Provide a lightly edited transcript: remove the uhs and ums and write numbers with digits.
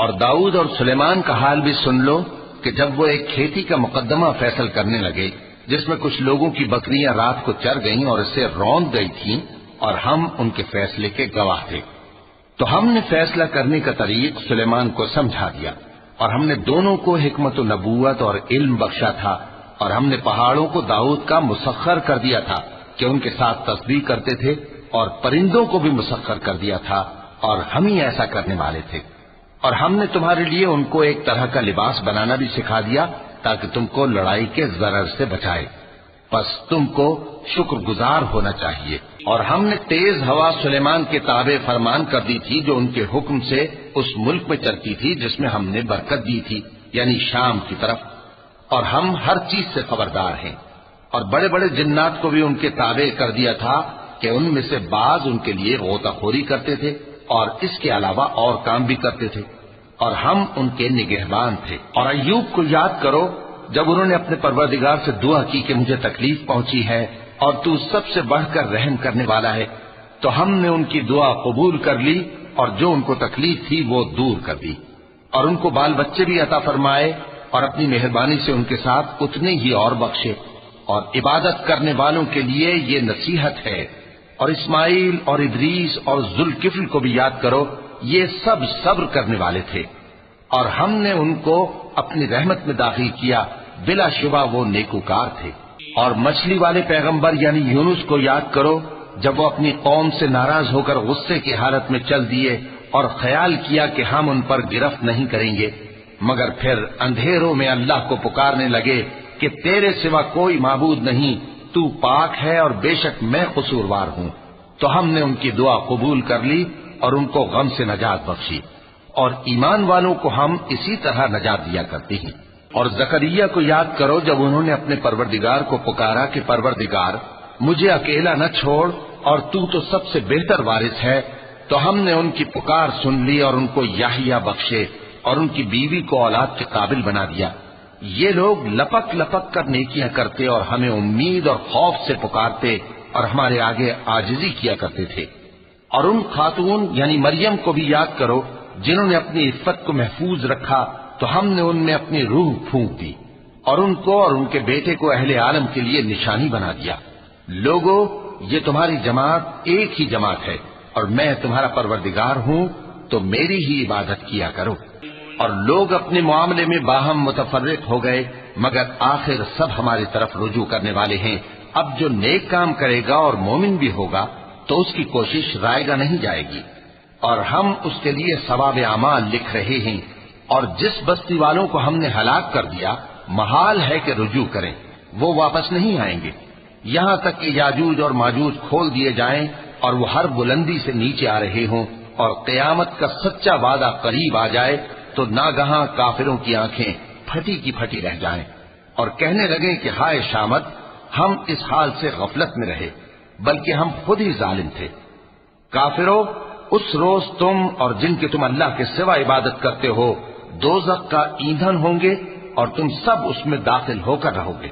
اور داؤد اور سلیمان کا حال بھی سن لو کہ جب وہ ایک کھیتی کا مقدمہ فیصل کرنے لگے جس میں کچھ لوگوں کی بکریاں رات کو چر گئیں اور اسے روند گئی تھیں اور ہم ان کے فیصلے کے گواہ تھے، تو ہم نے فیصلہ کرنے کا طریق سلیمان کو سمجھا دیا، اور ہم نے دونوں کو حکمت و نبوت اور علم بخشا تھا، اور ہم نے پہاڑوں کو داؤد کا مسخر کر دیا تھا کہ ان کے ساتھ تسبیح کرتے تھے، اور پرندوں کو بھی مسخر کر دیا تھا، اور ہم ہی ایسا کرنے والے تھے۔ اور ہم نے تمہارے لیے ان کو ایک طرح کا لباس بنانا بھی سکھا دیا تاکہ تم کو لڑائی کے ضرر سے بچائے، پس تم کو شکر گزار ہونا چاہیے۔ اور ہم نے تیز ہوا سلیمان کے تابع فرمان کر دی تھی جو ان کے حکم سے اس ملک میں چلتی تھی جس میں ہم نے برکت دی تھی، یعنی شام کی طرف، اور ہم ہر چیز سے خبردار ہیں۔ اور بڑے بڑے جنات کو بھی ان کے تابع کر دیا تھا کہ ان میں سے بعض ان کے لیے غوطہ خوری کرتے تھے اور اس کے علاوہ اور کام بھی کرتے تھے، اور ہم ان کے نگہبان تھے۔ اور ایوب کو یاد کرو جب انہوں نے اپنے پروردگار سے دعا کی کہ مجھے تکلیف پہنچی ہے اور تو سب سے بڑھ کر رحم کرنے والا ہے، تو ہم نے ان کی دعا قبول کر لی اور جو ان کو تکلیف تھی وہ دور کر دی، اور ان کو بال بچے بھی عطا فرمائے اور اپنی مہربانی سے ان کے ساتھ اتنے ہی اور بخشے۔ اور عبادت کرنے والوں کے لیے یہ نصیحت ہے۔ اور اسماعیل اور ادریس اور ذوالکفل کو بھی یاد کرو، یہ سب صبر کرنے والے تھے، اور ہم نے ان کو اپنی رحمت میں داخل کیا، بلا شبہ وہ نیکوکار تھے۔ اور مچھلی والے پیغمبر یعنی یونس کو یاد کرو جب وہ اپنی قوم سے ناراض ہو کر غصے کی حالت میں چل دیے اور خیال کیا کہ ہم ان پر گرفت نہیں کریں گے، مگر پھر اندھیروں میں اللہ کو پکارنے لگے کہ تیرے سوا کوئی معبود نہیں، تو پاک ہے اور بے شک میں قصوروار ہوں، تو ہم نے ان کی دعا قبول کر لی اور ان کو غم سے نجات بخشی، اور ایمان والوں کو ہم اسی طرح نجات دیا کرتے ہیں۔ اور زکریا کو یاد کرو جب انہوں نے اپنے پروردگار کو پکارا کہ پروردگار مجھے اکیلا نہ چھوڑ اور تو سب سے بہتر وارث ہے، تو ہم نے ان کی پکار سن لی اور ان کو یحییٰ بخشے اور ان کی بیوی کو اولاد کے قابل بنا دیا۔ یہ لوگ لپک لپک کر نیکیاں کرتے اور ہمیں امید اور خوف سے پکارتے اور ہمارے آگے عاجزی کیا کرتے تھے۔ اور ان خاتون یعنی مریم کو بھی یاد کرو جنہوں نے اپنی عفت کو محفوظ رکھا، تو ہم نے ان میں اپنی روح پھونک دی اور ان کو اور ان کے بیٹے کو اہل عالم کے لیے نشانی بنا دیا۔ لوگو، یہ تمہاری جماعت ایک ہی جماعت ہے اور میں تمہارا پروردگار ہوں، تو میری ہی عبادت کیا کرو۔ اور لوگ اپنے معاملے میں باہم متفرق ہو گئے، مگر آخر سب ہماری طرف رجوع کرنے والے ہیں۔ اب جو نیک کام کرے گا اور مومن بھی ہوگا تو اس کی کوشش رائے گا نہیں جائے گی، اور ہم اس کے لیے ثواب اعمال لکھ رہے ہیں۔ اور جس بستی والوں کو ہم نے ہلاک کر دیا محال ہے کہ رجوع کریں، وہ واپس نہیں آئیں گے، یہاں تک کہ یاجوج اور ماجوج کھول دیے جائیں اور وہ ہر بلندی سے نیچے آ رہے ہوں، اور قیامت کا سچا وعدہ قریب آ جائے تو ناگہاں کافروں کی آنکھیں پھٹی کی پھٹی رہ جائیں اور کہنے لگیں کہ ہائے شامت، ہم اس حال سے غفلت میں رہے، بلکہ ہم خود ہی ظالم تھے۔ کافروں، اس روز تم اور جن کی تم اللہ کے سوا عبادت کرتے ہو دوزخ کا ایندھن ہوں گے اور تم سب اس میں داخل ہو کر رہو گے۔